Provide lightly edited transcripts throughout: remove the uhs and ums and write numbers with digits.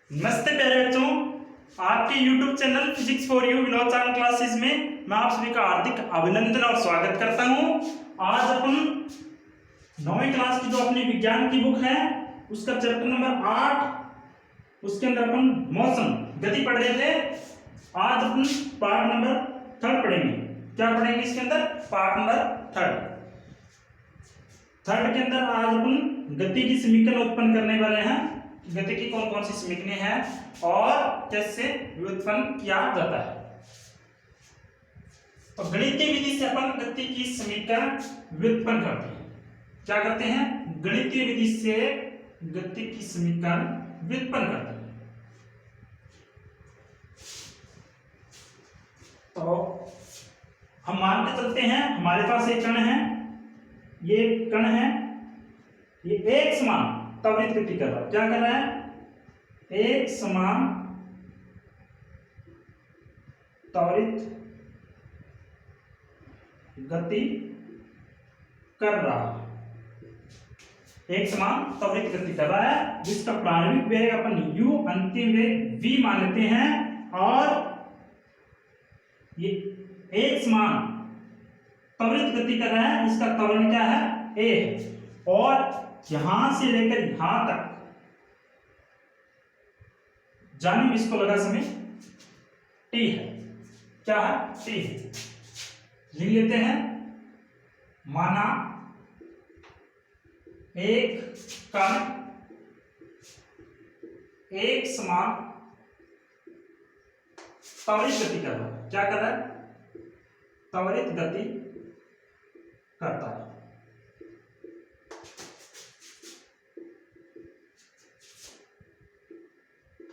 नमस्ते प्यारे बच्चों, आपके YouTube channel physics for you Vinod चांद क्लासेस में मैं आप सभी का हार्दिक अभिनंदन और स्वागत करता हूं। आज अपन 9वीं क्लास की जो अपनी विज्ञान की बुक है उसका चैप्टर नंबर 8 उसके अंदर अपन मौसम गति पढ़ रहे थे। आज अपन पार्ट नंबर 3 पढ़ेंगे। क्या पढ़ेंगे इसके अंदर? पार्ट नंबर 3 के अंदर आज अपन गति की समीकरण उत्पन्न करने वाले हैं। गति की कौन कौन सी समीकरणें हैं और कैसे व्युत्पन्न किया जाता है। तो गणितीय विधि से अपन गति की समीकरण व्युत्पन्न करते हैं। क्या करते हैं? गणितीय विधि से गति की समीकरण व्युत्पन्न करते हैं। तो हम मान के चलते हैं हमारे पास एक कण है, ये कण है, ये एक समान त्वरित गति कर रहा है। क्या कर रहा है? एक समान त्वरित गति कर रहा है। एक समान त्वरित गति कर रहा है जिसका प्रारंभिक वेग अपन u, अंतिम वेग v मान लेते हैं और ये एक समान त्वरित गति कर रहा है। इसका त्वरण क्या है? a है और यहां से लेकर यहां तक जाने में इसको लगा समय t है। क्या है? t है। लिख लेते हैं, माना एक कण एक समान त्वरित गति कर रहा है। क्या कर रहा है? त्वरित गति करता है।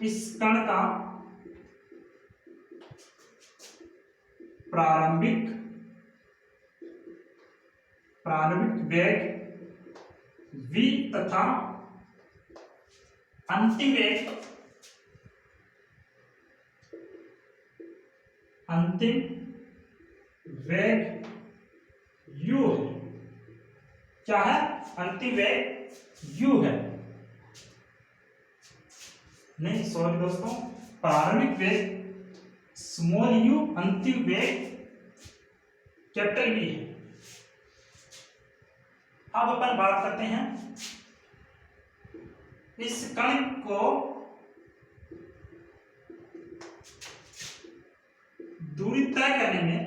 इस कण का प्रारंभिक वेग v तथा अंतिम वेग u है। क्या है? अंतिम वेग u है। नहीं, सॉरी दोस्तों, प्रारंभिक वेग स्मॉल u, अंतिम वेग कैपिटल V है। अब अपन बात करते हैं इस कण को दूरी तय करने में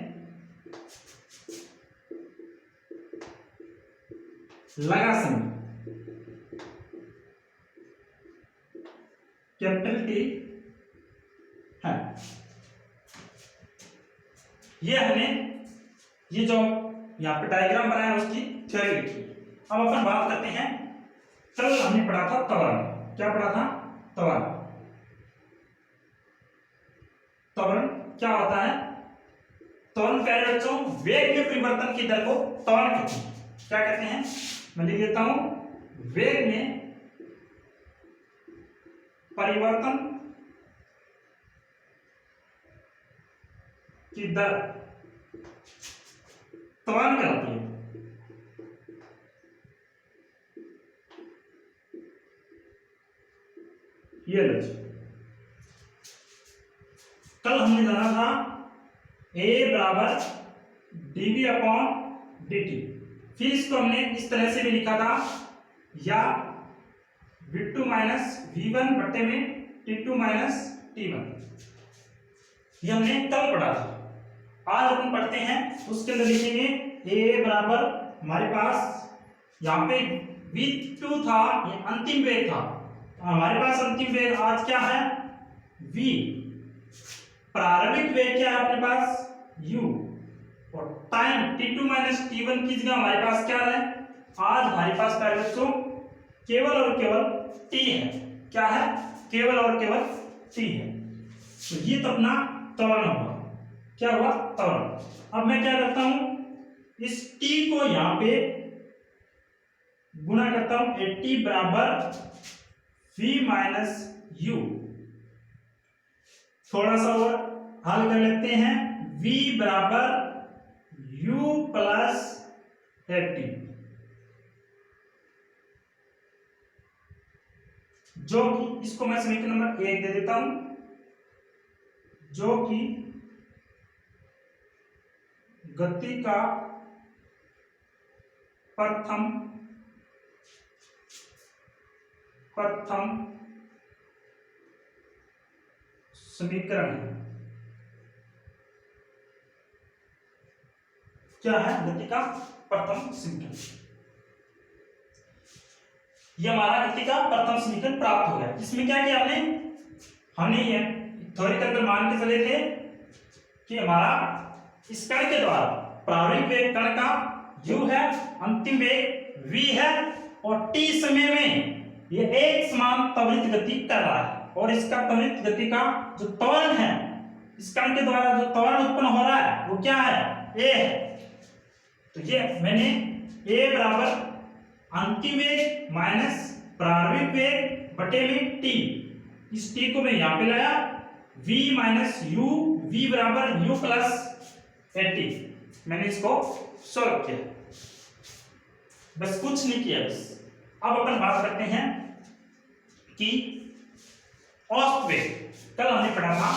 लगा समय कैपिटल T है। ये हमने ये जो यहाँ पे डायग्राम बनाया उसकी थ्योरी लिखी। अब अपन बात करते हैं, कल हमने पढ़ा था त्वरण। क्या पढ़ा था? त्वरण। त्वरण क्या होता है? त्वरण प्यारे बच्चों वेग में परिवर्तन की दर को त्वरण कहते हैं। क्या कहते हैं? मैं लिख देता हूं, वेग में परिवर्तन की दर त्वरण कहलाती है। ये लीजिए, कल हमने जाना था a बराबर dv अपॉन dt। फिर इसको हमने इस तरह से भी लिखा था, या v2 माइनस v1 बट्टे में t2 माइनस t1। ये हमने कल पढ़ा था। आज अपन पढ़ते हैं, उसके अंदर लिखेंगे a बराबर, हमारे पास यहाँ पे v2 था, ये अंतिम वेग था। हमारे पास अंतिम वेग आज क्या है? v। प्रारंभिक वेग क्या है अपने पास? u। और टाइम t2 माइनस t1 की जगह हमारे पास क्या है? आज हमारे पास प्यारे बच्चों केवल और केवल t है। क्या है? केवल और केवल t है। तो ये तो अपना त्वरण हुआ। क्या हुआ? त्वरण। अब मैं क्या करता हूं, इस t को यहां पे गुणा करता हूं, t बराबर v माइनस u। थोड़ा सा और हल कर लेते हैं, v बराबर u प्लस 80। जो कि इसको मैं समीकरण नंबर 1 दे देता हूं, जो कि गति का प्रथम समीकरण है। क्या है? गति का प्रथम समीकरण। ये हमारा गति का प्रथम समीकरण प्राप्त हो गया। इसमें क्या किया हमने ये थ्योरी के अंदर मान के चले थे कि हमारा इस कण के द्वारा प्रारंभिक वेग कण का u है, अंतिम वेग v है और t समय में ये एक समान त्वरित गति कर रहा है और इसका त्वरित गति का जो त्वरण है, इस कण के द्वारा जो त्वरण उत्पन्न हो रहा है वो क्या है? a है। तो ये मैंने a बराबर अंतिम वेग माइनस प्रारंभिक वेग बटे में t, इस t को मैं यहां पे लाया, v माइनस u, v बराबर u प्लस 80। मैंने इसको सॉल्व किया, बस कुछ नहीं किया। बस अब अपन बात करते हैं कि औसत वेग। कल हमने पढ़ा था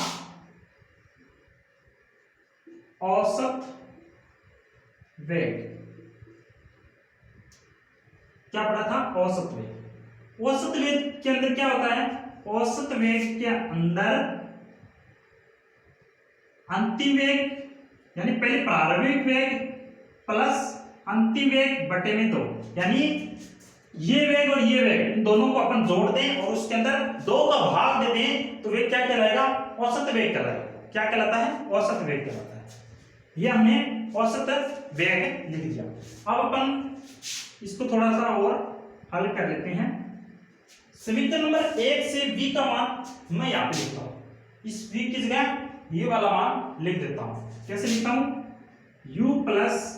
औसत वेग। क्या पढ़ा था? औसत वेग। औसत वेग के अंदर क्या होता है? औसत वेग के अंदर अंतिम वेग यानी पहले प्रारंभिक वेग प्लस अंतिम वेग बटे में 2, यानी ये वेग और ये वेग, इन दोनों को अपन जोड़ दें और उसके अंदर 2 का भाग दे दें तो वेग क्या कहलाएगा? औसत वेग कहलाएगा। क्या कहलाता है? औसत वेग कहलाता है। ये हमने औसत वेग लिख दिया। अब अपन इसको थोड़ा सा और हल कर लेते हैं। समीकरण नंबर 1 से v का मान मैं यहाँ पे लिखता हूँ, इस v की जगह ये वाला मान लिख देता हूँ। कैसे लिखता हूँ? u प्लस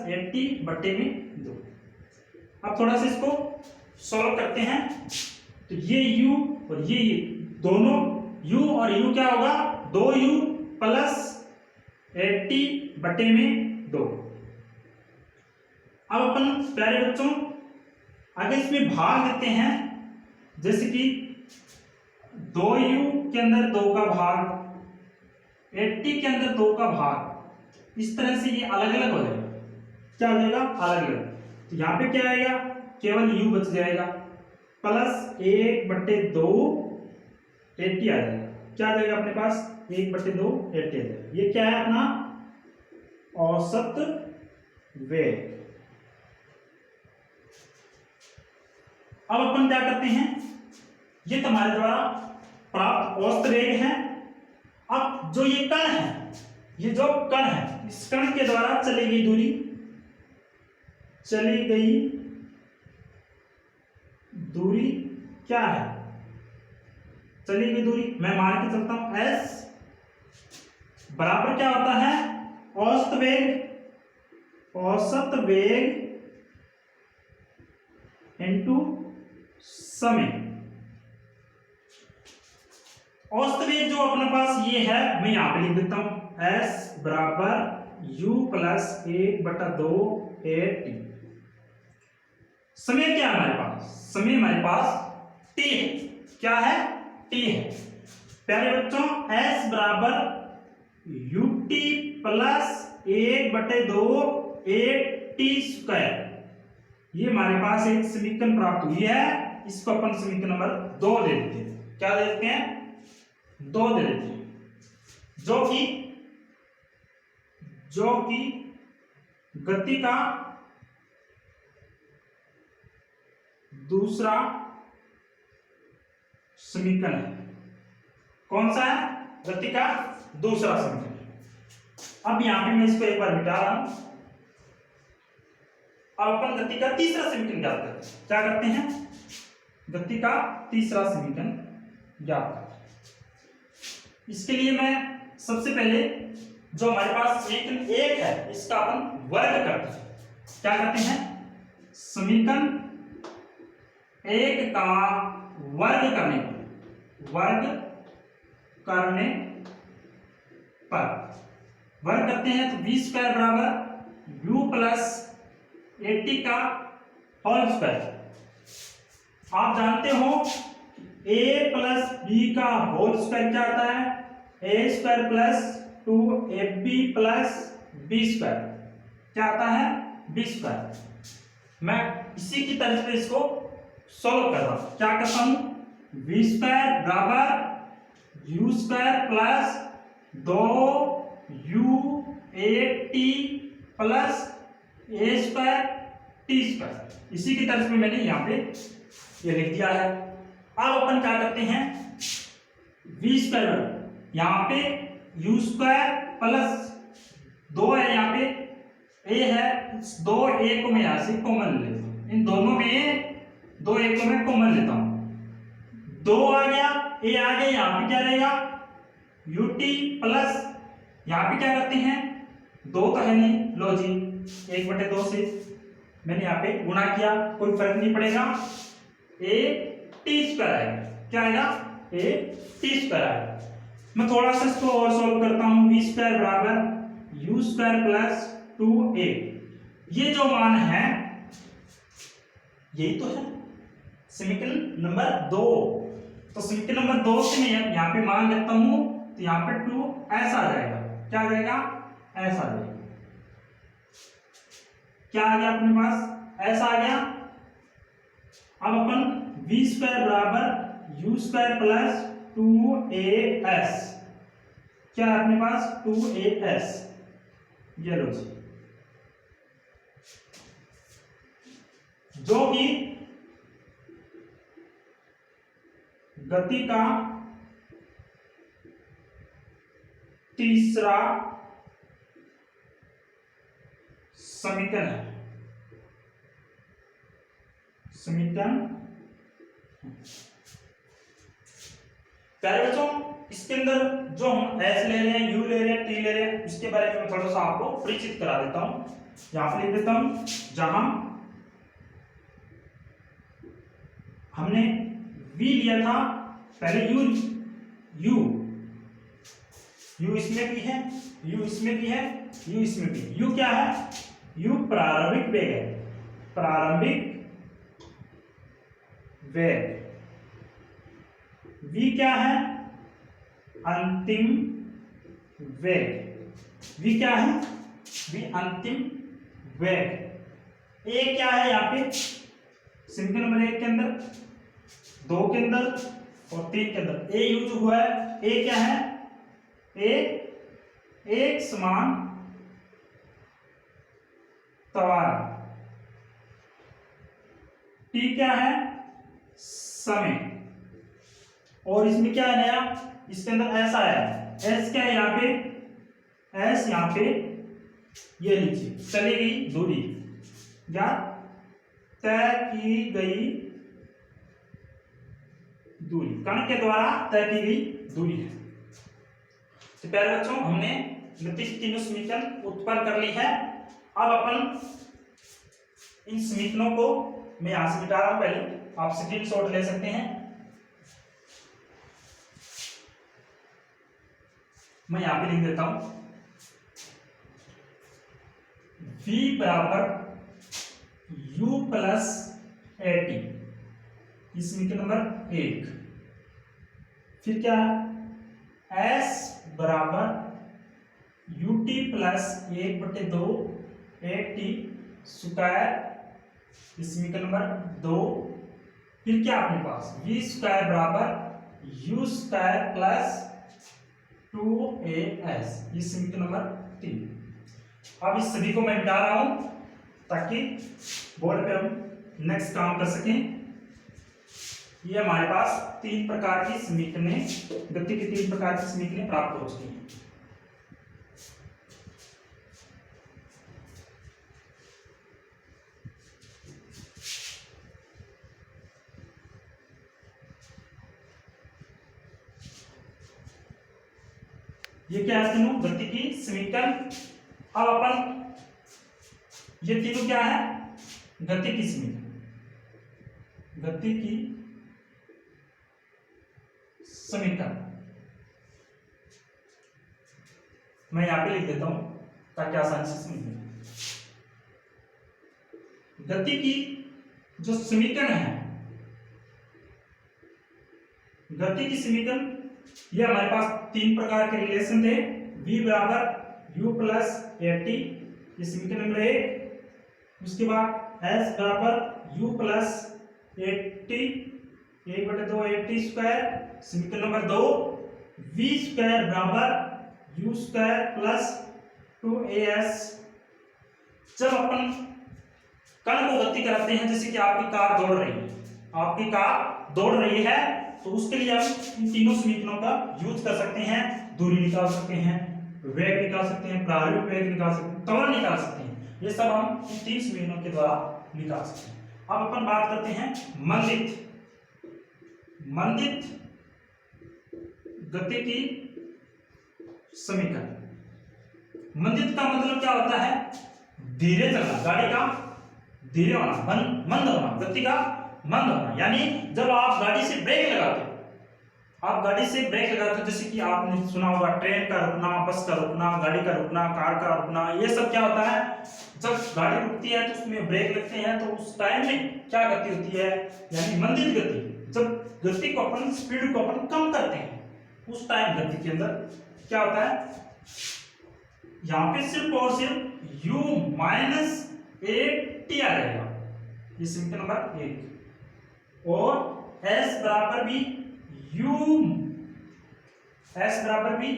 80 बटे में 2। अब थोड़ा सा इसको सॉल्व करते हैं। तो ये u और ये दोनों u और u क्या होगा? 2u प्लस 80 बटे में 2। अब अपन प्यारे बच्चों अगर इसमें भाग देते हैं, जैसे कि 2u के अंदर 2 का भाग, 80 के अंदर 2 का भाग, इस तरह से ये अलग अलग हो जाएगा। क्या हो जाएगा? अलग अलग। तो यहाँ पे क्या आएगा? केवल u बच जाएगा प्लस 1/2 80 आ जाएगा। क्या आ जाएगा अपने पास? 1/2 80 आ जाएगा। ये क्या है अपना? औसत वेग। अब अपन क्या करते हैं? ये तुम्हारे द्वारा प्राप्त औसत वेग है। अब जो ये कण है, ये जो कण है, इस कण के द्वारा चली गई दूरी क्या है? चली गई दूरी मैं मान के चलता हूं s बराबर क्या होता है? औसत वेग इनटू समय। औसत वेग जो अपने पास ये है, मैं यहां पे लिख देता हूं, s बराबर u प्लस 1/2 80। समय क्या है हमारे पास? समय हमारे पास t है। क्या है? t है। प्यारे बच्चों s बराबर ut प्लस 1/2 80 स्क्वायर, ये हमारे पास एक समीकरण प्राप्त हुई है। इसको अपन समीकरण नंबर 2 दे देते हैं। क्या दे देते हैं? 2 दे देते हैं, जो कि गति का दूसरा समीकरण है। कौन सा है? गति का दूसरा समीकरण। अब यहां पे मैं इसको एक बार मिटा रहा हूं। अब अपन गति का तीसरा समीकरण ज्ञात करते हैं। क्या करते हैं? गति का तीसरा समीकरण ज्ञात करते हैं। इसके लिए मैं सबसे पहले जो हमारे पास समीकरण 1 है, इसका अपन वर्ग करते हैं। क्या करते हैं? समीकरण 1 का वर्ग करते हैं तो v स्क्वायर बराबर u प्लस 80 का होल स्क्वायर। आप जानते हो a प्लस बी का होल स्क्वायर क्या आता है, A square plus 2ab plus B square क्या आता है, बी स्क्वायर। मैं इसी की तरह से इसको सॉल्व कर रहा हूं, क्या करता हूं, वी स्क्वायर बराबर you square plus 2u8t plus A square T square, इसी की तरफ में मैंने यहाँ पे ये लिख दिया है। अब अपन क्या करते हैं, वी स्क्वायर यहाँ पे यू स्क्वायर प्लस 2 है, यहाँ पे ए है, 2 ए को मैं यहाँ से कॉमन ले लेता हूँ, इन दोनों में 2 ए को मैं कॉमन लेता हूँ, 2 आ गया, ए आ गया, यहाँ पे क्या रहेगा ut प्लस यहाँ पे क्या करते हैं, 2 तो है नहीं, लो जी 1/2 से मैंने यहाँ पे गुणा किया, कोई फर्क नहीं पड़ेगा, ए टी स्क्वायर आएगा, क्या आएगा, ए टी स्क्वायर आएगा। मैं थोड़ा सा इसको और सॉल्व करता हूँ, वी स्क्वायर बराबर यू स्क्वायर प्लस 2a, ये जो मान है यही तो है समीकरण नंबर 2, तो समीकरण नंबर 2 से मैं यहाँ पे मान लेता हूँ, तो यहाँ पे 2 ऐसा आ जाएगा, क्या आ जाएगा, ऐसा आ जाएगा, क्या आ गया अपने पास, ऐसा आ गया। अब अपन वी स्क्वायर बराबर यू स्क्वायर प्लस 2as, क्या है अपने पास 2as, ये लो जी, जो कि गति का तीसरा समीकरण है, समीकरण। प्यारे बच्चों, इसके अंदर जो हम एस ले रहे हैं, यू ले रहे हैं, टी ले रहे हैं, इसके बारे में थोड़ा सा आपको परिचित करा देता हूं। यहां पर लिख देता हूं, जहां हमने v लिया था, पहले u इसमें भी है, u इसमें भी है, u इसमें भी, u क्या है, u प्रारंभिक वेग है, प्रारंभिक वेग, v क्या है, अंतिम वेग, v क्या है, v अंतिम वेग। a क्या है यहाँ पे समीकरण नंबर 1 के अंदर, 2 के अंदर और 3 के अंदर a यूज हुआ है, a क्या है, a एक समान त्वरण, t क्या है, समय, और इसमें क्या है नया, इसके अंदर ऐसा है, s क्या है यहाँ पे, s यहाँ पे ये लीजिए चली गई दूरी या तय की गई दूरी, कण के द्वारा तय की गई दूरी है। तो प्यारे बच्चों, हमने गतिज तीनों समीकरण उत्पन्न कर ली है। अब अपन इन समीकरणों को मैं यहां से मिटा रहा हूं, पहले आप स्क्रीनशॉट ले सकते हैं। मैं यहां पे लिख देता हूं, v बराबर u प्लस एटी, समीकरण नंबर 1। फिर क्या, s बराबर ut प्लस 1/2 8t स्क्वायर, समीकरण नंबर 2। फिर क्या अपने पास v स्क्वायर बराबर u स्क्वायर प्लस 2as, ये समीकरण नंबर 3। अब इस सभी को मैं मिटा रहा हूं ताकि बोर्ड पे हम नेक्स्ट काम कर सकें। ये हमारे पास 3 प्रकार की समीकरणें, गति की 3 प्रकार की समीकरणें प्राप्त हो चुकी हैं। ये क्या है, तीनों गति की समीकरण। अब अपन ये तीनों क्या है, गति की समीकरण, गति की समीकरण। मैं यहां पे लिख देता हूं ताकि आसानी से समझ में। गति की जो समीकरण है गति की समीकरण, ये हमारे पास तीन प्रकार के रिलेशन थे। v बराबर u प्लस ft, ये समीकरण नंबर 1। उसके बाद s बराबर u प्लस 80 1/2 80 स्क्वायर, समीकरण नंबर 2। v स्क्वायर बराबर u स्क्वायर प्लस 2as। जब अपन कण को गति कराते हैं, जैसे कि आपकी कार दौड़ रही है, आपकी कार दौड़ रही है, तो उसके लिए हम इन तीनों समीकरणों का यूज कर सकते हैं। दूरी निकाल सकते हैं, वेग निकाल सकते हैं, प्रारंभिक वेग निकाल सकते हैं, त्वरण निकाल सकते हैं। ये सब हम इन तीन समीकरणों के द्वारा निकाल सकते हैं। अब अपन बात करते हैं मंदित गति की समीकरण। मंदित का मतलब क्या होता है? धीरे चलना, गाड़ी का धीरे होना, मंद होना, गति का मंद होना। यानी जब आप गाड़ी से ब्रेक लगाते हो, आप गाड़ी से ब्रेक लगाते हो, जैसे कि आपने सुना होगा ट्रेन का रुकना, बस का रुकना, गाड़ी का रुकना, कार का रुकना, ये सब क्या होता है? जब गाड़ी रुकती है तो उसमें ब्रेक लगते हैं, तो उस टाइम में क्या गति होती है? यानी मंदित गति। जब गति को अपन, स्पीड को अपन कम करते हैं, उस टाइम गति के अंदर क्या होता है? यहाँ पे सिर्फ और सिर्फ u माइनस 80 आ जाएगा, ये समीकरण नंबर 1। और s बराबर भी s बराबर भी,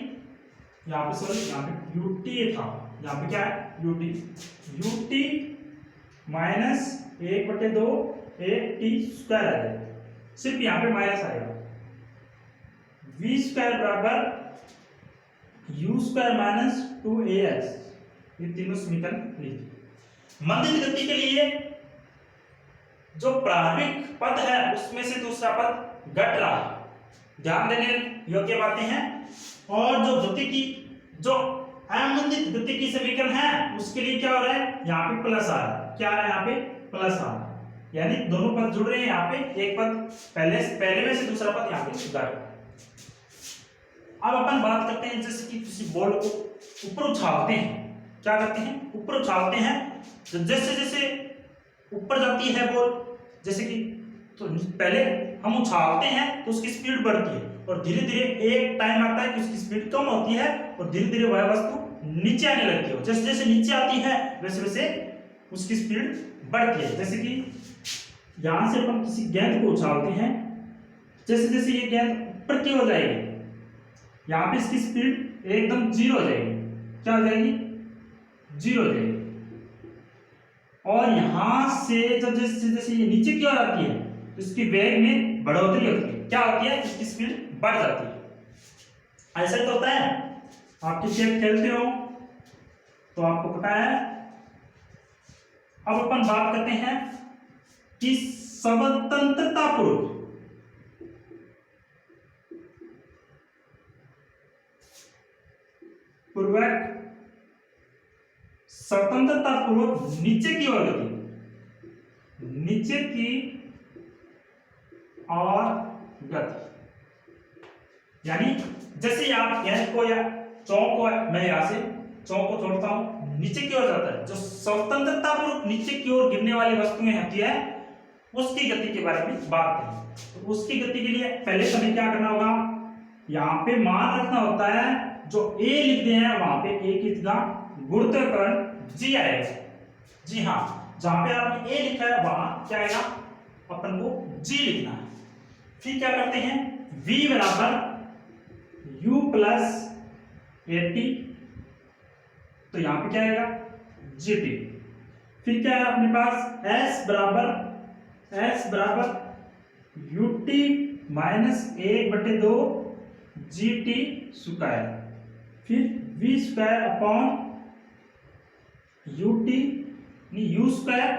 यहाँ पे सॉरी, यहाँ पे ut था, यहाँ पे क्या है? ut माइनस 1/2 80 स्क्वायर आ जाएगा, सिर्फ यहाँ पे माइनस आएगा। v स्क्वायर बराबर u स्क्वायर माइनस 2as, ये तीनों समीकरण लिखिए। मंदित गति के लिए जो प्रारंभिक पद है उसमें से दूसरा पद घट रहा है, ध्यान देने योग्य बातें हैं। और जो गति की, जो अमंदित गति की समीकरण है, उसके लिए क्या हो रहा है? यहाँ पे प्लस आ रहा है। क्या आ रहा है? यहाँ पे प्लस आ रहा है, यानी दोनों पद जुड़ रहे हैं। यहाँ पे एक पद पहले में से दूसरा पद यहाँ पे घट। अब अपन बात करते हैं, जैसे कि किसी बॉल को ऊपर उछालते हैं, क्या करते हैं? ऊपर उछालते हैं। जैसे जैसे ऊपर जाती है बॉल, जैसे कि तो पहले हम उछालते हैं तो उसकी स्पीड बढ़ती है, और धीरे धीरे एक टाइम आता है कि उसकी स्पीड कम होती है, और धीरे धीरे वह वस्तु नीचे आने लगती है। जैसे जैसे नीचे आती है वैसे वैसे उसकी स्पीड बढ़ती है। जैसे कि यहां से अपन किसी गेंद को उछालते हैं, जैसे जैसे ये गेंद ऊपर की हो जाएगी, यहाँ पे इसकी स्पीड एकदम 0 हो जाएगी। क्या हो जाएगी? 0 हो जाएगी। और यहां से जब जैसे जैसे ये नीचे की ओर आती है तो इसकी वेग में बढ़ोतरी होती है। क्या होती है? इसकी स्पीड बढ़ जाती है। ऐसा तो होता है, आप क्रिकेट खेलते हो तो आपको पता है। अब अपन बात करते हैं कि स्वतंत्रता पूर्वक स्वतंत्रता पूर्वक नीचे की ओर गति, नीचे की और गति। यानी जैसे आप गेंद को या चौक को, मैं यहां से चौक को छोड़ता हूं, नीचे की ओर जाता है। जो स्वतंत्रता पूर्वक नीचे की ओर गिरने वाली वस्तुएं होती है, उसकी गति के बारे में बात करें। तो उसकी गति के लिए पहले हमें क्या करना होगा? यहां पे मान रखना होता है, जो a लिखते हैं वहां पे a कितना गुरुत्वाकर्षण g आएगा। जी हाँ, जहां पे आपने a लिखा है वहां क्या आएगा? अपन को g लिखना है। फिर क्या करते हैं? v बराबर u प्लस 80, तो यहां पे क्या आएगा? gt। फिर क्या है अपने पास? s बराबर ut माइनस 1/2 gt स्क्वायर, फिर v स्क्वायर अपॉन ut नहीं u स्क्वायर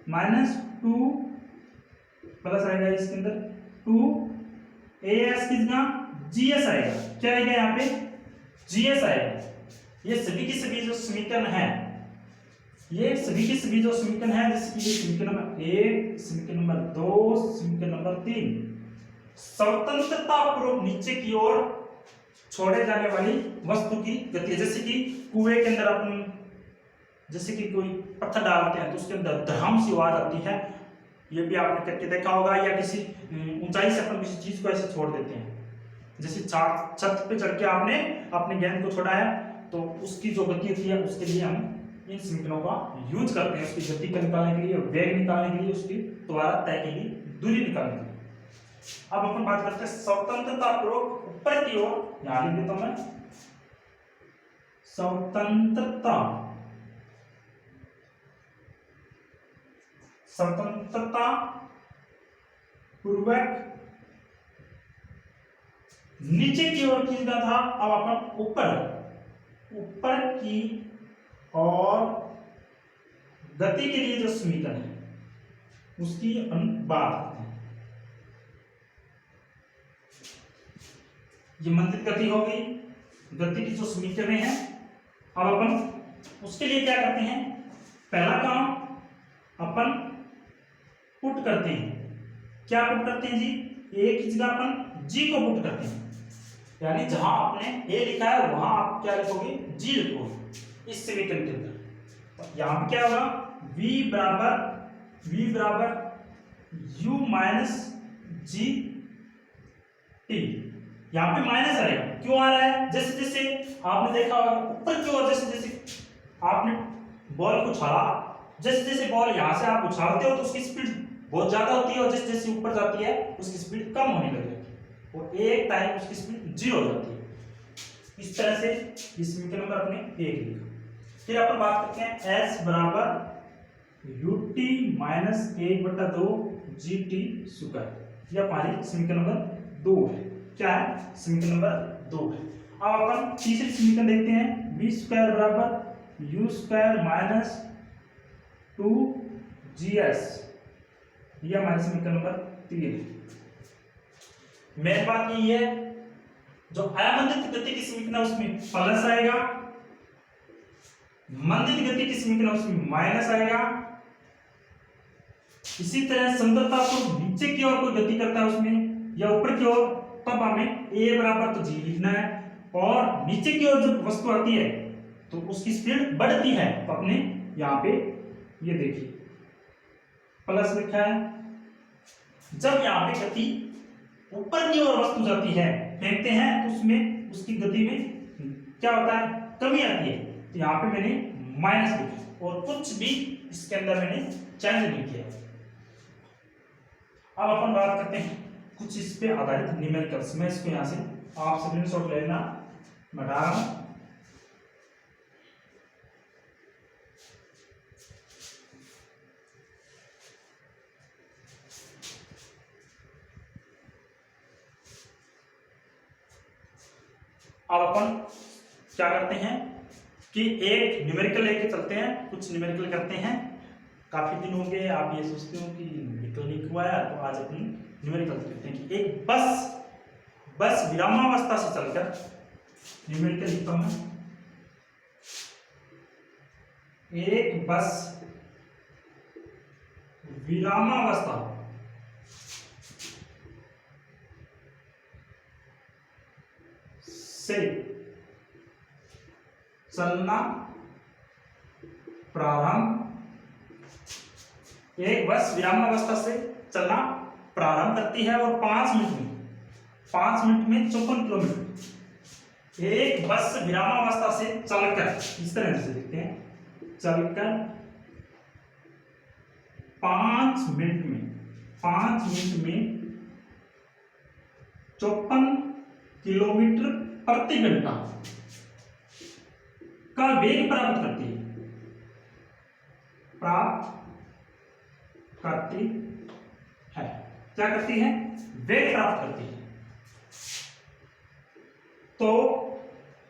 माइनस 2 प्लस आएगा इसके अंदर 2as कितना? gs आएगा। क्या आएगा यहाँ पे? gs आएगा। ये सभी की सभी जो समीकरण है, ये सभी की सभी जो समीकरण है, जैसे कि ये समीकरण नंबर 1, समीकरण नंबर 2, समीकरण नंबर 3, स्वतंत्रता पूर्वक नीचे की ओर छोड़े जाने वाली वस्तु की गति है। जैसे कि कुएं के अंदर अपन जैसे कि कोई पत्थर डालते हैं तो उसके अंदर धड़ाम सी आवाज आती है, ये भी आपने करके देखा होगा, या किसी ऊंचाई से अपन किसी चीज को ऐसे छोड़ देते हैं, जैसे छत पे चढ़ के आपने अपने गेंद को छोड़ा है, तो उसकी जो गति होती है उसके लिए हम इन समीकरणों का यूज करते हैं, उसकी गति को निकालने के लिए, वेग निकालने के लिए, उसकी द्वारा तय की गई दूरी निकालने के लिए। अब अपन बात करते हैं स्वतंत्रता पूर्वक ऊपर की ओर, यहां लिख देता हूं मैं, स्वतंत्रता पूर्वक नीचे की ओर खींचना था। अब अपन ऊपर की और गति के लिए जो समीकरण है उसकी हम बात करते हैं। ये मंदित गति हो गई, गति की जो समीकरण है। अब अपन उसके लिए क्या करते हैं, पहला काम अपन पुट करते हैं। क्या पुट करते हैं जी, ए की जगह अपन जी को पुट करते हैं, यानी जहां आपने ए लिखा है वहां आप क्या लिखोगे, जी लिखोगे इस समीकरण के अंदर। यहां पे क्या होगा, v बराबर u माइनस जी टी। यहां पे माइनस आएगा, क्यों आ रहा है, जैसे जैसे आपने देखा होगा ऊपर की ओर जैसे जैसे आपने बॉल को उछाला, जैसे जैसे बॉल यहां से आप उछालते हो तो उसकी स्पीड बहुत ज्यादा होती है, और जैसे जैसे ऊपर जाती है उसकी स्पीड कम होने लग जाती है, और एक टाइम उसकी स्पीड 0 हो जाती है। इस तरह से इस समीकरण में अपने एक लिखा। फिर अपन बात करते हैं s बराबर ut माइनस 1/2 gt स्क्वायर। यह हमारी समीकरण नंबर 2 है। क्या है, समीकरण नंबर 2 है। अब अपन तीसरी समीकरण देखते हैं, b स्क्वायर बराबर u स्क्वायर माइनस 2gs। यह हमारी समीकरण नंबर 3 है। मेन बात यही है, जो अमंदित गति की समीकरण उसमें प्लस आएगा, मंदित गति की समीकरण उसमें माइनस आएगा। इसी तरह समतलता को नीचे की ओर कोई गति करता है उसमें, या ऊपर की ओर, तब हमें a बराबर तो g लिखना है, और नीचे की ओर जब वस्तु आती है तो उसकी स्पीड बढ़ती है, तो अपने यहाँ पे ये देखिए प्लस लिखा है। जब यहाँ पे गति ऊपर की ओर वस्तु जाती है, फेंकते हैं, तो उसमें उसकी गति में क्या होता है, कमी आती है, तो यहाँ पे मैंने माइनस लिखा, और कुछ भी इसके अंदर मैंने चेंज नहीं किया। अब अपन बात करते हैं कुछ इस पे आधारित न्यूमेरिकल्स। मैं इसको यहाँ से आप स्क्रीनशॉट ले लेना, मैं हटा रहा हूं। अब अपन क्या करते हैं कि एक न्यूमेरिकल लेके चलते हैं, कुछ न्यूमेरिकल करते हैं। काफी दिन हो गए, आप ये सोचते हो कि न्यूमेरिकल नहीं हुआ है, तो आज अपन न्यूमेरिकल करते हैं कि एक बस विरामावस्था से चलकर, न्यूमेरिकल लिखता हूं मैं, एक बस विरामावस्था से चलना प्रारंभ, एक बस विरामावस्था से चलना प्रारंभ करती है, और 5 मिनट में 54 किलोमीटर। एक बस विरामावस्था से चलकर, इस तरह से देखते हैं, चलकर 5 मिनट में 54 किलोमीटर प्रति घंटा का वेग प्राप्त करती है। क्या करती है, वेग प्राप्त करती है। तो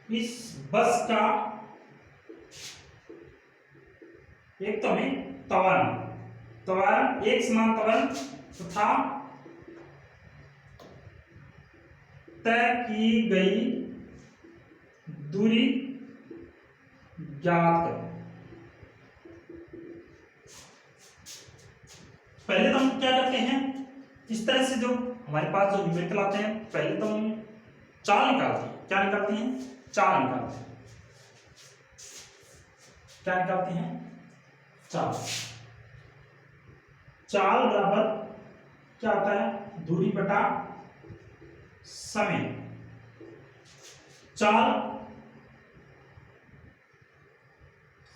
इस बस का एक तो हमें त्वरण एक समान त्वरण तथा तय की गई दूरी ज्ञात करें। पहले तो हम क्या करते हैं, इस तरह से जो हमारे पास जो न्यूमेरिकल आते हैं, पहले तो हम चाल निकालते हैं। क्या निकालते हैं, चाल निकालते हैं। क्या निकालते हैं, चाल। चाल बराबर क्या होता है, दूरी बटा समय। चाल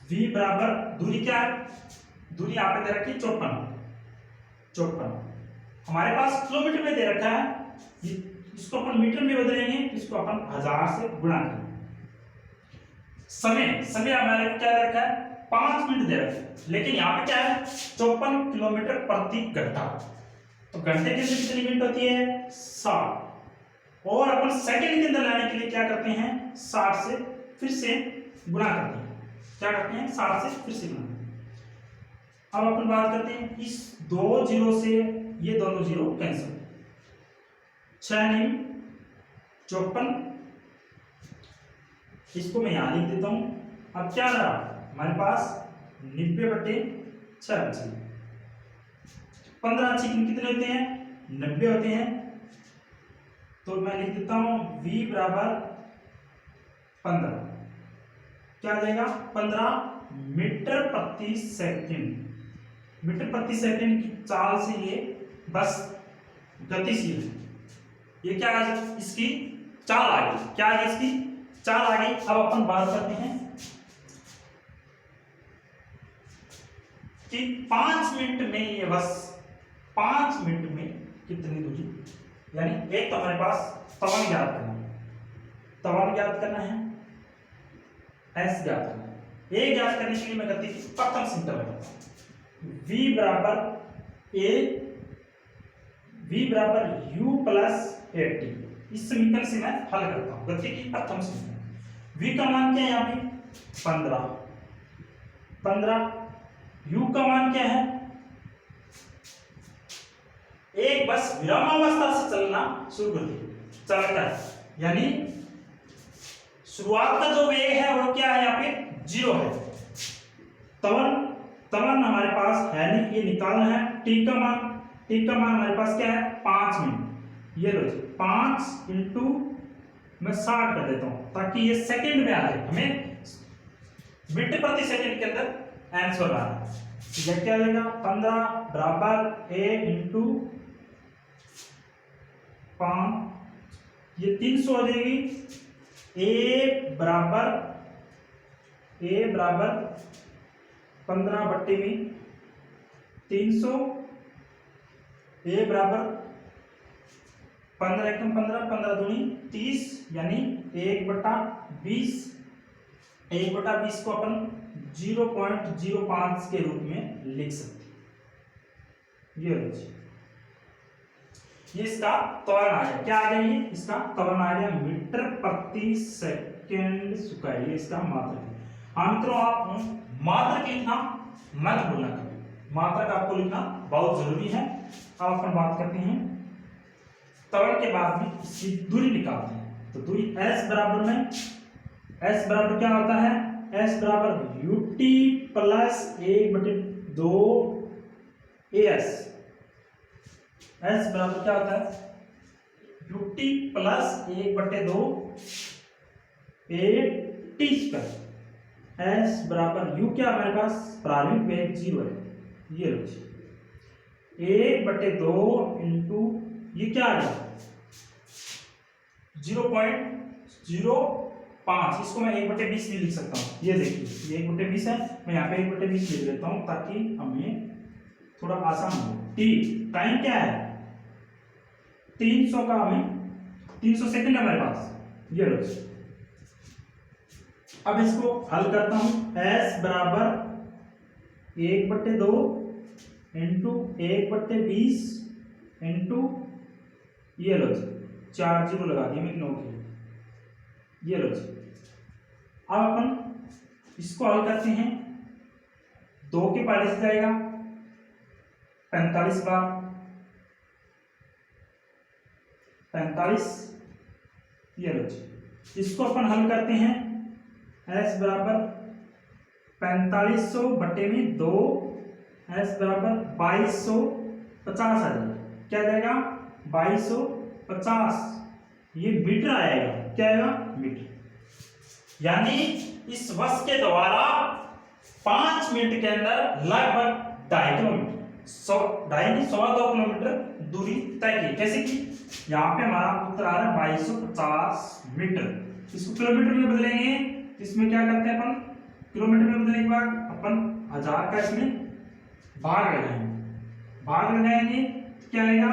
v बराबर दूरी क्या है, दूरी यहाँ पे दे रखी 54। हमारे पास किलोमीटर में दे रखा है, इसको अपन मीटर में बदलेंगे, इसको अपन 1000 से गुणा करेंगे। समय हमारे को क्या दे रखा है, 5 मिनट दे रखा है, लेकिन यहाँ पे क्या है 54 किलोमीटर प्रति घंटा, तो घंटे के अंदर कितनी मिनट होती है 60, और अपन सेकंड के अंदर लाने के लिए क्या करते हैं 60 से फिर से गुणा करते हैं, क्या करते हैं 60 से फिर से गुणा। अब अपन बात करते हैं इस 2 जीरो से, ये दोनों जीरो कैंसिल, 6 नहीं 54, इसको मैं यहां लिख देता हूं। अब क्या रहा हमारे पास 90/6 बचे, 15 चिकन कितने होते हैं 90 होते हैं, तो मैं लिख देता हूं v बराबर 15, क्या आ जाएगा 15 मीटर प्रति सेकंड। मीटर प्रति सेकंड की चाल से ये बस गतिशील है, ये क्या है इसकी चाल आ गई, क्या है इसकी चाल आ गई। अब अपन बात करते हैं कि 5 मिनट में ये बस 5 मिनट में कितनी दूरी, यानी एक तो हमारे पास त्वरण ज्ञात करना है, त्वरण ज्ञात करना है, एस ज्ञात करना है। ए ज्ञात करने के लिए मैं गति की प्रथम समीकरण लगाता हूं, v बराबर u प्लस 80। इस समीकरण से मैं हल करता हूं गति की प्रथम समीकरण। v का मान क्या है यहाँ पे 15, u का मान क्या है, एक बस विरामावस्था से चलना शुरू कर दिया, चलता है, यानी शुरुआत का जो वेग है वो क्या है यहाँ पे 0 है। त्वरण हमारे पास है नहीं, ये निकालना है। t का मान हमारे पास क्या है 5 मिनट, ये लो 5 इंटू मैं 60 कर देता हूं ताकि ये सेकंड में आ जाए, हमें मीटर प्रति सेकंड के अंदर आंसर आ रहा है। ये क्या आ जाएगा 15 बराबर a इंटू 5, ये 300 हो जाएगी। a बराबर 15/300, a बराबर 15 एकम 15 दूनी 30, यानी 1/20। 1/20 को अपन 0.05 के रूप में लिख सकते हैं। ये इसका त्वरण आ गया, क्या आ गया, ये इसका त्वरण आ गया मीटर प्रति सेकंड स्क्वायर, ये इसका मात्रक है। हाँ मित्रों, आप मात्रक लिखना मत भूलना कभी, मात्रक आपको लिखना बहुत जरूरी है। अब अपन बात करते हैं त्वरण के बाद भी इसकी दूरी निकालते हैं, तो दूरी s बराबर में, s बराबर क्या होता है, s बराबर ut प्लस 1/2 as। s बराबर क्या होता है ut प्लस 1/2 at²। s बराबर u क्या हमारे पास प्रारंभिक वेग 0 है, ये लो 1/2 इंटू ये क्या आ गया 0.05, इसको मैं 1/20 भी लिख सकता हूँ। ये देखिए ये 1/20 है, मैं यहाँ पे 1/20 लिख देता हूँ ताकि हमें थोड़ा आसान हो। टाइम क्या है 300 का, हमें 300 सेकंड हमारे पास, ये लो। अब इसको हल करता हूँ, s बराबर 1/2 इंटू 1/20 इंटू ये लो 4 जीरो लगा दिए मैंने 9 के, ये लो। अब अपन इसको हल करते हैं, 2 के पहले से जाएगा 45 बार, 45, ये लो। इसको अपन हल करते हैं, s बराबर 4500/2, s बराबर 2250 आ जाएगा, क्या जाएगा 2250, ये मीटर आएगा, क्या आएगा मीटर। यानी इस बस के द्वारा 5 मिनट के अंदर लगभग 2.5 किलोमीटर 2.5 किलोमीटर दूरी तय की। कैसे की? यहाँ पे हमारा उत्तर आ रहा है 2250 मीटर। इसको किलोमीटर में बदलेंगे, इसमें क्या करते हैं अपन, किलोमीटर में बदलने के बाद अपन 1000 का इसमें भाग लगाएंगे तो क्या आएगा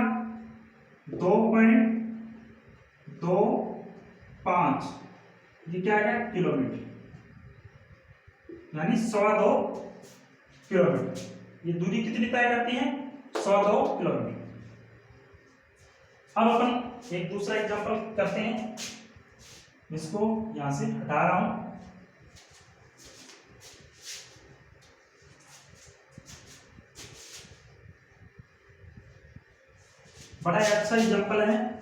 2.25, ये क्या आएगा किलोमीटर, यानी 2.25 किलोमीटर। ये दूरी कितनी तय करती है? 2.25 किलोमीटर। अब अपन एक दूसरा एग्जांपल करते हैं, इसको यहां से हटा रहा हूं। बड़ा अच्छा एग्जांपल है।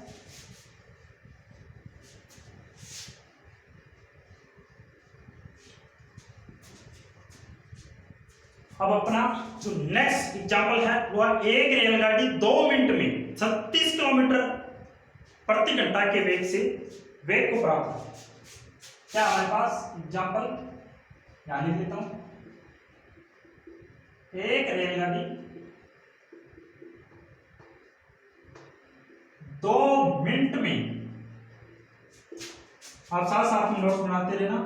अब अपना जो नेक्स्ट एग्जांपल है वह एक रेलगाड़ी 2 मिनट में 36 किलोमीटर प्रति घंटा के वेग को प्राप्त करती है। क्या हमारे पास एग्जांपल यहां लिख देता हूं, एक रेलगाड़ी 2 मिनट में, आप साथ साथ में नोट बनाते रहना,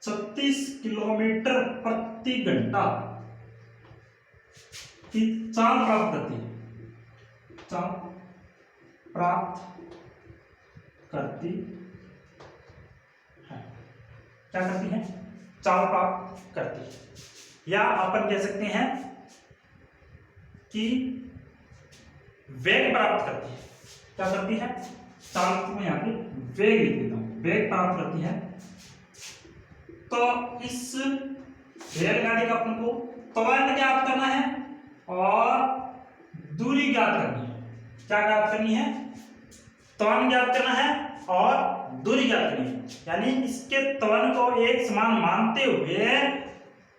36 किलोमीटर प्रति घंटा की चाल प्राप्त करती है, चाल प्राप्त करती है। क्या करती है? चाल प्राप्त करती है। या अपन कह सकते हैं कि वेग प्राप्त करती है। क्या करती है? चाल को यहाँ पे वेग लिख देता हूं, वेग प्राप्त करती है। तो इस रेलगाड़ी का अपन को त्वरण ज्ञात करना है और दूरी ज्ञात करनी है। क्या ज्ञात करनी है? त्वरण ज्ञात करना है और दूरी ज्ञात करनी है। यानी इसके त्वरण को एक समान मानते हुए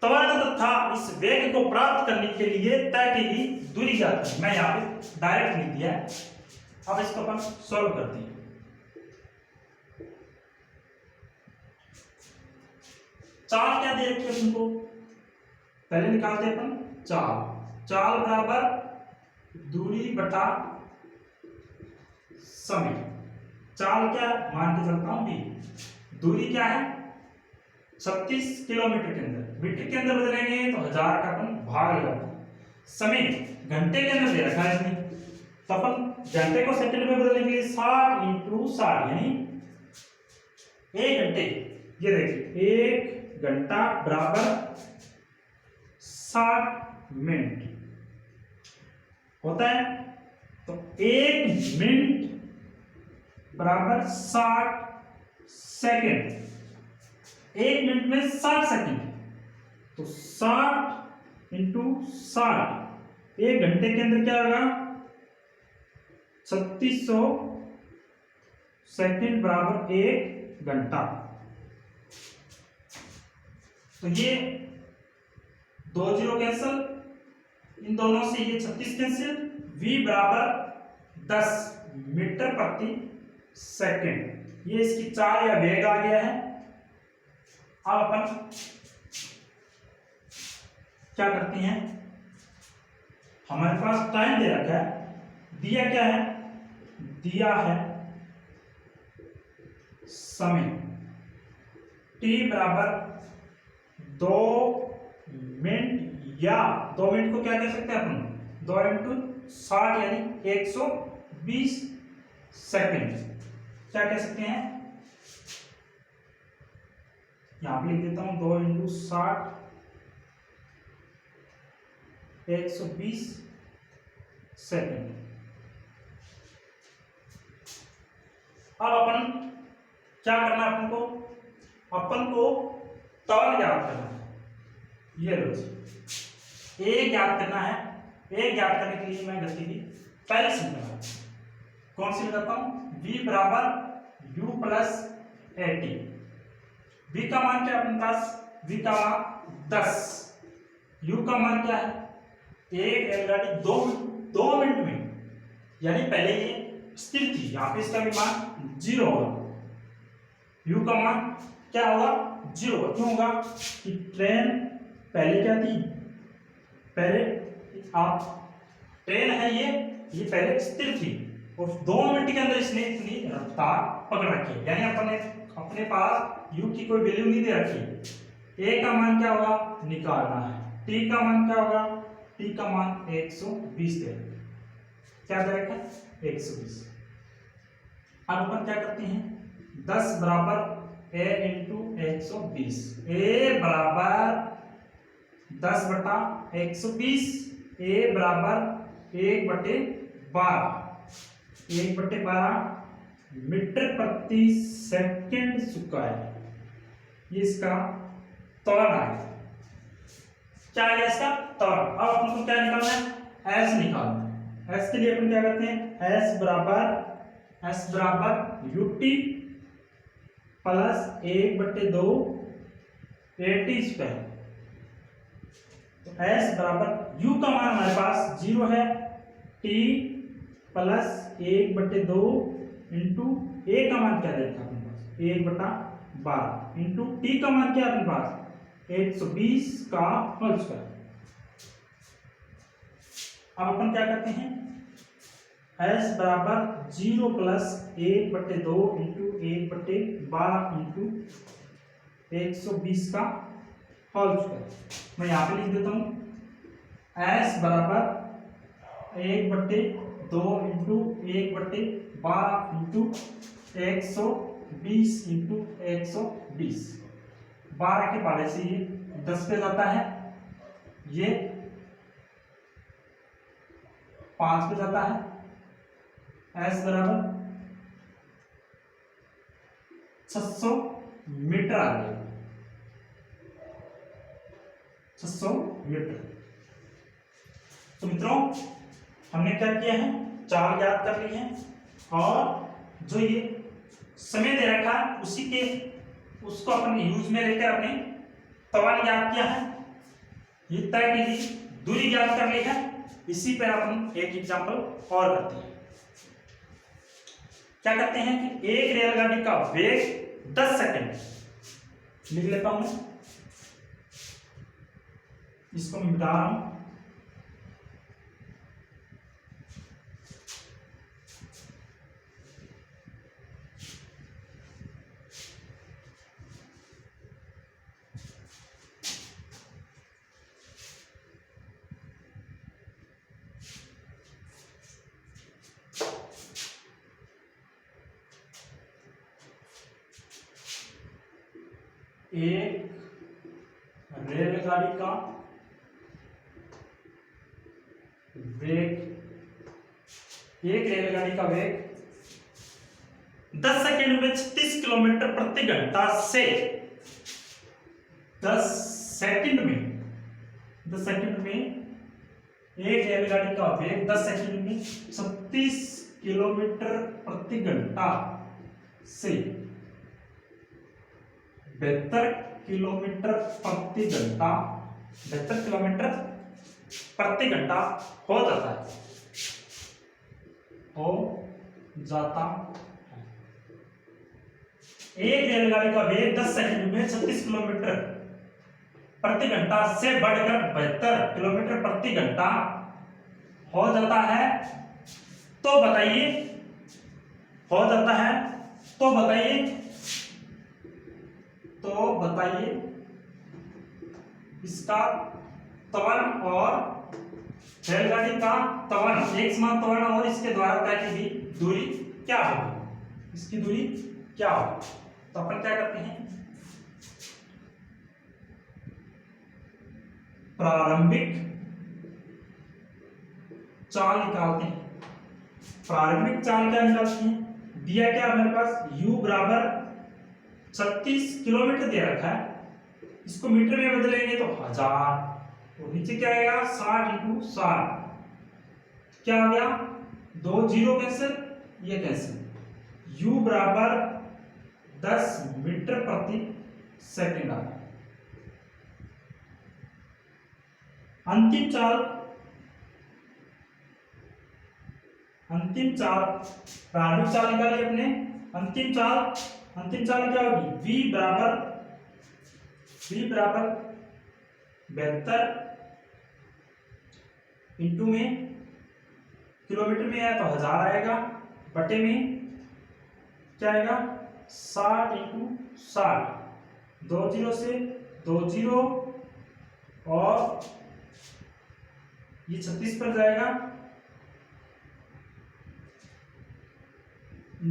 त्वरण तथा इस वेग को प्राप्त करने के लिए तय की गई दूरी ज्ञात करनी। मैं यहाँ पे डायरेक्ट लिख दिया है। अब इसको अपन सॉल्व करते हैं। चाल क्या दे रखी है तुमको, पहले निकालते हैं अपन चाल बराबर दूरी बटा समय। चाल क्या मान के चलता हूं कि दूरी क्या है 36 किलोमीटर के अंदर, मीटर के अंदर बदलेंगे तो 1000 का अपन भाग लगाते हैं। समय घंटे के अंदर दे रखा है इसमें, तो अपन घंटे को सेकंड में बदलेंगे 60 × 60, यानी 1 घंटे। ये देखिए 1 घंटा बराबर 60 मिनट होता है। तो 1 मिनट बराबर 60 सेकंड, 1 मिनट में 60 सेकंड, तो 60 × 60, 1 घंटे के अंदर क्या होगा 3600 सेकंड बराबर 1 घंटा। तो ये 2 0 कैंसिल, इन दोनों से ये 36 कैंसिल, v बराबर 10 मीटर प्रति सेकंड। ये इसकी चाल या वेग आ गया है। अब अपन क्या करते हैं, हमारे पास टाइम दे रखा है, दिया क्या है, दिया है समय t बराबर 2 मिनट, या 2 मिनट को क्या कह सकते हैं अपन 2 × 60 यानी 120 सेकंड। क्या कह सकते हैं, यहां पे लिख देता हूं 2 × 60 120 सेकंड। अब अपन क्या करना है, अपन को त्वरण ज्ञात करना है। ये लो ए ज्ञात करना है। ए ज्ञात करने के लिए मैं गति की पहले से निकाला, कौन सी लगाता हूं, v बराबर u प्लस at। v का मान क्या है अपने पास, v का मान 10, u का मान क्या है, एक रेलगाड़ी 2 मिनट में, यानी पहले ये स्थिर थी, यहाँ पे इसका भी मान 0 होगा, u का मान क्या होगा 0 होगा। क्यों होगा कि ट्रेन पहले क्या थी, पहले आप ट्रेन है ये पहले स्थिर थी और 2 मिनट के अंदर इसने इतनी रफ्तार पकड़ रखी है, यानी अपने पास u की कोई वैल्यू नहीं दे रखी। a का मान क्या होगा निकालना है, t का मान क्या होगा, t का मान 120 दे रखा, क्या दे रखा है 120। अब अपन क्या करते हैं 10 बराबर a इंटू 120, a बराबर 10 बटा 120, a बराबर 1/12, 1/12 मीटर प्रति सेकंड स्क्वायर, ये इसका त्वरण है। क्या है इसका त्वरण। अब अपन को क्या निकालना है s निकालना है। s के लिए अपन क्या करते हैं s बराबर ut प्लस 1/2 at²। तो s बराबर u का मान हमारे पास 0 है, t प्लस 1/2 इंटू a का मान क्या रहेगा अपने पास 1/12 इंटू t का मान क्या है अपने पास 120 का होल स्क्वायर। अब अपन क्या करते हैं s बराबर 0 प्लस 1/2 इंटू 1/12 इंटू 120 का होल स्क्वायर। मैं यहाँ पे लिख देता हूँ s बराबर 1/2 इंटू 1/12 इंटू 120 इंटू 120, 12 के पाले से ये 10 पे जाता है, ये 5 पे जाता है, s बराबर 600 मीटर आ गया, 600 मीटर। तो मित्रों हमने क्या किया है चाल याद कर ली है और जो ये समय दे रखा है उसको अपन यूज में लेकर अपने त्वरण याद किया है, ये तय की ली दूरी याद कर ली है। इसी पर अपन एक एग्जांपल और करते हैं। क्या करते हैं कि एक रेलगाड़ी का वेग 10 सेकंड लिख लेता हूं, इसको मैं मिटा रहा हूं। एक रेलगाड़ी का वेग 10 सेकंड में 36 किलोमीटर प्रति घंटा से 10 सेकंड में एक रेलगाड़ी का वेग 10 सेकंड में 36 किलोमीटर प्रति घंटा से 72 किलोमीटर प्रति घंटा हो जाता है। एक रेलगाड़ी का वेग 10 सेकंड में 36 किलोमीटर प्रति घंटा से बढ़कर 72 किलोमीटर प्रति घंटा हो जाता है, तो बताइए इसका त्वरण और रेलगाड़ी का त्वरण, एक समान त्वरण और इसके द्वारा तय की गई दूरी क्या होगी, इसकी दूरी क्या होगी। तो अपन क्या करते हैं प्रारंभिक चाल निकालते हैं। प्रारंभिक चाल क्या निकालते हैं, दिया क्या हमारे पास u बराबर 36 किलोमीटर दे रखा है, इसको मीटर में बदलेंगे तो 1000, तो नीचे क्या आएगा 60 इंटू 60, क्या आ गया 2 0 कैंसिल, ये कैंसिल, u बराबर 10 मीटर प्रति सेकंड आ गया। अंतिम चाल प्रारंभिक चाल निकाली अपने, अंतिम चाल क्या होगी v बराबर 72 इंटू में किलोमीटर में आया तो 1000 आएगा, बटे में क्या आएगा 60 इंटू 60, 2 जीरो से 2 जीरो और ये 36 पर जाएगा,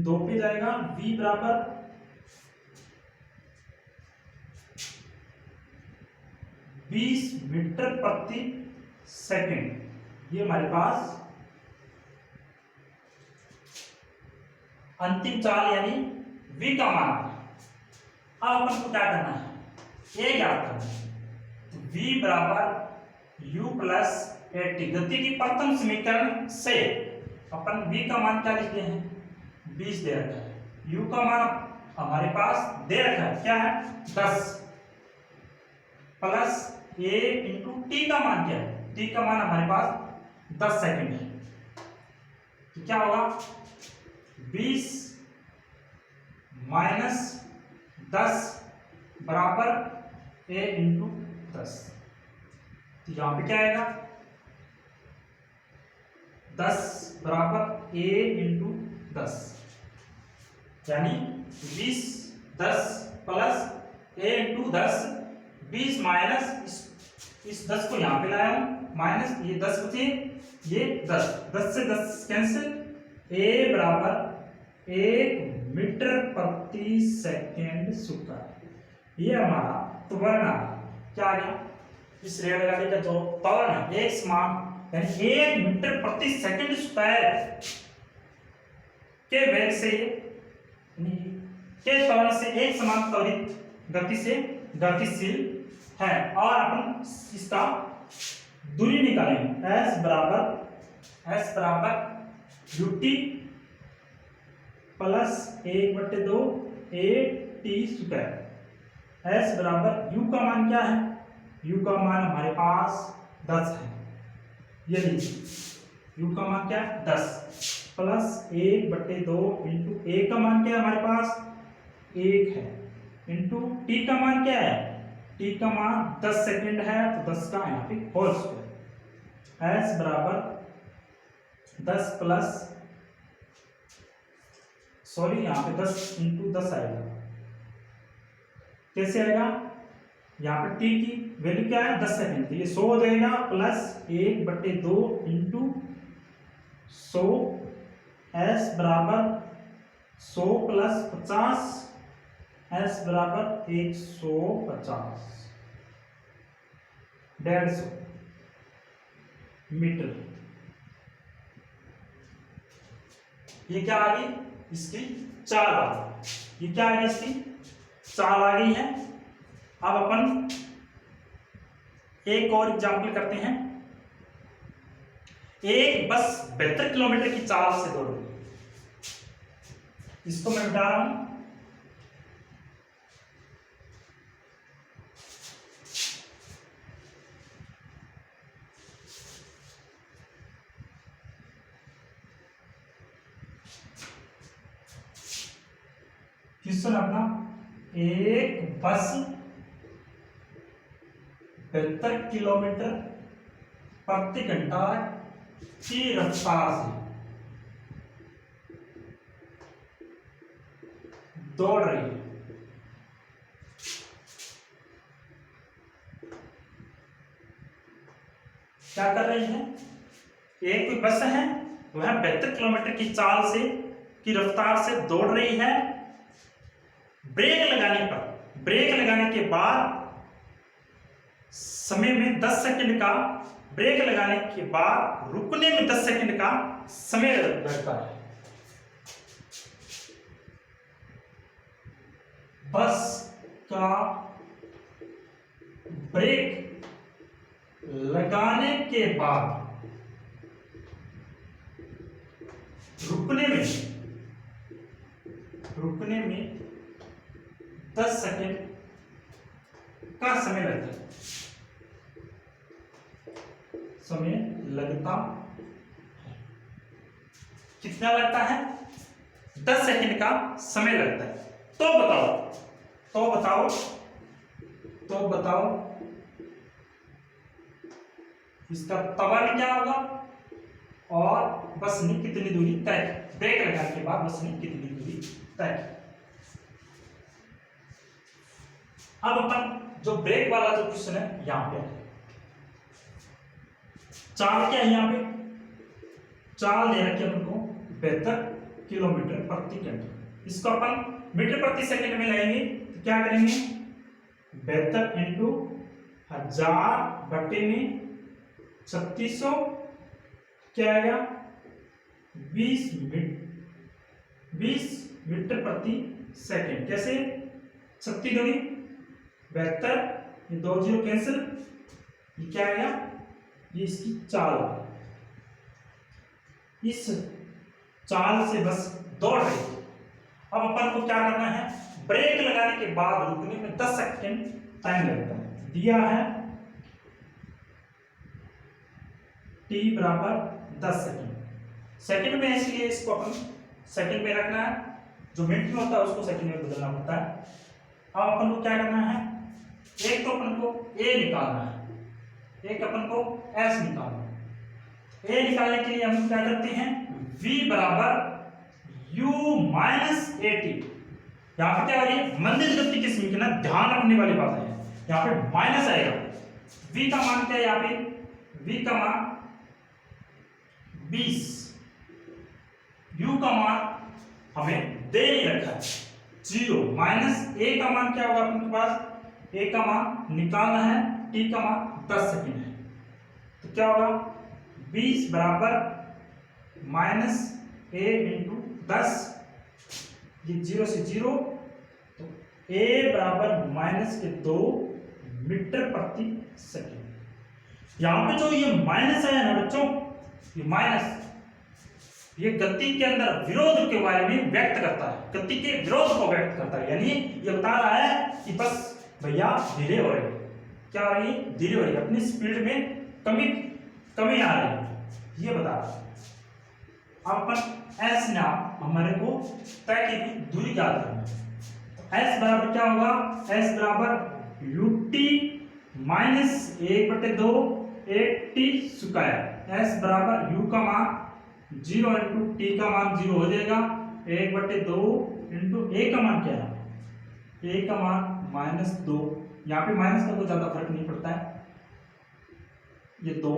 2 पे जाएगा, v बराबर 20 मीटर प्रति सेकंड। ये हमारे पास अंतिम चाल यानी v का मान है। अब अपन को क्या करना है, a ज्ञात करना है। तो v बराबर u प्लस 80। गति की प्रथम समीकरण से अपन v का मान क्या लिखते हैं, 20 दे रखा है, u का मान हमारे पास दे रखा है क्या है 10, प्लस a इंटू टी का मान क्या है, t का मान हमारे पास 10 सेकंड है। तो क्या होगा 20 माइनस 10 बराबर a इंटू 10। तो यहां पे क्या आएगा 10 बराबर a इंटू 10, यानी 20 10 प्लस a इंटू 10, 20 माइनस इस 10 को यहां पे लाया हूं, माइनस ये 10 बचे, ये 10, 10 से 10 कैंसिल, a बराबर 1 मीटर प्रति सेकेंड स्क्वायर। ये हमारा त्वरण क्या आ गया, इस रेलगाड़ी का जो त्वरण है एक समान यानी 1 मीटर प्रति सेकेंड स्क्वायर के वेग से के त्वरण से एक समान त्वरित गति से गतिशील है। और अपन इसका दूरी निकालेंगे, s बराबर ut plus 1/2 a t square. s बराबर u का मान क्या है, u का मान हमारे पास 10 है, ये लीजिए u का मान क्या है 10, प्लस 1/2 इंटू a का मान क्या है हमारे पास 1 है, इंटू t का मान क्या है, t का मान 10 सेकंड है तो 10 का यहाँ पे होल स्क्वायर। s बराबर 10 प्लस सॉरी यहाँ पे 10 इंटू 10 आएगा, कैसे आएगा, यहाँ पे t की वैल्यू क्या है 10 सेकंड, तो ये 100 हो जाएगा, प्लस 1/2 इंटू 100, s बराबर 100 प्लस 50, s बराबर 150, 150 मीटर। ये क्या आ गई, इसकी चाल आ गई, ये क्या आ गई, इसकी चाल आ गई है। अब अपन एक और एग्जाम्पल करते हैं। एक बस 72 किलोमीटर की चाल से दौड़ रही है, इसको मैं मिटा रहा हूं। क्वेश्चन अपना, एक बस 72 किलोमीटर प्रति घंटा की रफ्तार से दौड़ रही है। क्या कर रही है, एक कोई बस है वह 72 किलोमीटर की चाल से की रफ्तार से दौड़ रही है। ब्रेक लगाने के बाद समय में 10 सेकंड का, ब्रेक लगाने के बाद रुकने में 10 सेकंड का समय लगता है। बस का ब्रेक लगाने के बाद रुकने में 10 सेकंड का समय लगता है, समय लगता है। कितना लगता है, 10 सेकंड का समय लगता है। तो बताओ इसका त्वरण क्या होगा और बस ने कितनी दूरी तय, ब्रेक लगाने के बाद बस ने कितनी दूरी तय। अब अपन जो ब्रेक वाला जो क्वेश्चन है यहां पे चाल क्या है, यहां पे चाल दे रखी है अपन को 72 किलोमीटर प्रति घंटा। इसको अपन मीटर प्रति सेकंड में लेंगे तो क्या करेंगे 72 इंटू 1000 बटे में 3600 क्या आएगा 20 मीटर प्रति सेकंड। कैसे 36 दूनी 72, ये 2 जीरो कैंसिल, ये क्या आएगा ये इसकी चाल। इस चाल से बस दौड़ रही। अब अपन को क्या करना है, ब्रेक लगाने के बाद रुकने में 10 सेकंड टाइम लगता है। दिया है t बराबर 10 सेकंड। सेकंड में इसलिए इसको अपन सेकंड में रखना है, जो मिनट में होता है उसको सेकंड में बदलना पड़ता है। अब अपन को क्या करना है, एक तो अपन को a निकालना है, एक अपन को s निकालना है। a निकालने के लिए हम क्या करते हैं v बराबर u माइनस at। यहाँ पे क्या हो रही है मंदिर गति की समीकरण, ध्यान रखने वाली बात है, यहाँ पे माइनस आएगा। v का मान क्या है, यहाँ पे v का मान 20, u का मान हमें दे नहीं रखा है 0, माइनस a का मान क्या होगा अपने पास, a का मान निकालना है, t का मान 10 सेकंड है, तो क्या होगा 20 बराबर माइनस a इंटू 10, ये 0 से 0, तो a बराबर माइनस के 2 मीटर प्रति सेकंड। यहां पे जो ये माइनस है ना बच्चों, ये माइनस ये गति के अंदर विरोध के बारे में व्यक्त करता है, गति के विरोध को व्यक्त करता है, यानी ये बता रहा है कि बस भैया धीरे हो रही है, क्या हो रही है धीरे हो रही है, अपनी स्पीड में कमी आ रही है, ये बता रहा है। अब अपन s नाम हमारे को तय की दूरी ज्ञात करना है, s बराबर क्या होगा, s बराबर ut minus 1/2 8t square. s बराबर u का मान 0 इंटू t का मान 0 हो जाएगा, 1/2 इंटू a का मान क्या है, a का मान -2, यहाँ पे माइनस का कोई ज्यादा फर्क नहीं पड़ता है, ये 2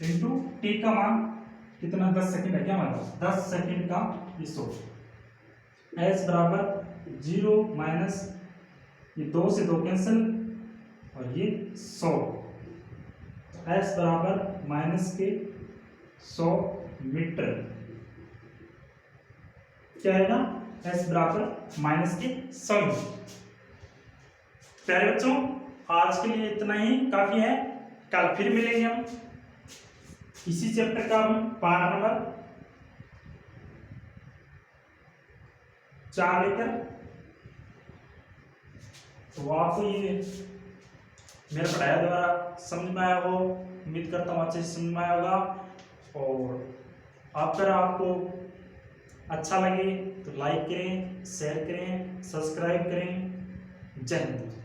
इंटू t का मान कितना 10 सेकंड है क्या हमारे पास, 10 सेकंड का ये 100। s बराबर 0 माइनस ये 2 से 2 कैंसिल और ये 100, s बराबर माइनस के 100 मीटर, क्या आएगा s बराबर माइनस के 100 मीटर। प्यारे बच्चों आज के लिए इतना ही काफी है, कल फिर मिलेंगे हम इसी चैप्टर का पार्ट नंबर 4 लेकर। तो आपको ये मेरा पढ़ाया द्वारा समझ में आया हो, उम्मीद करता हूँ अच्छे से समझ में आया होगा, और अगर आपको अच्छा लगे तो लाइक करें, शेयर करें, सब्सक्राइब करें। जय हिंद।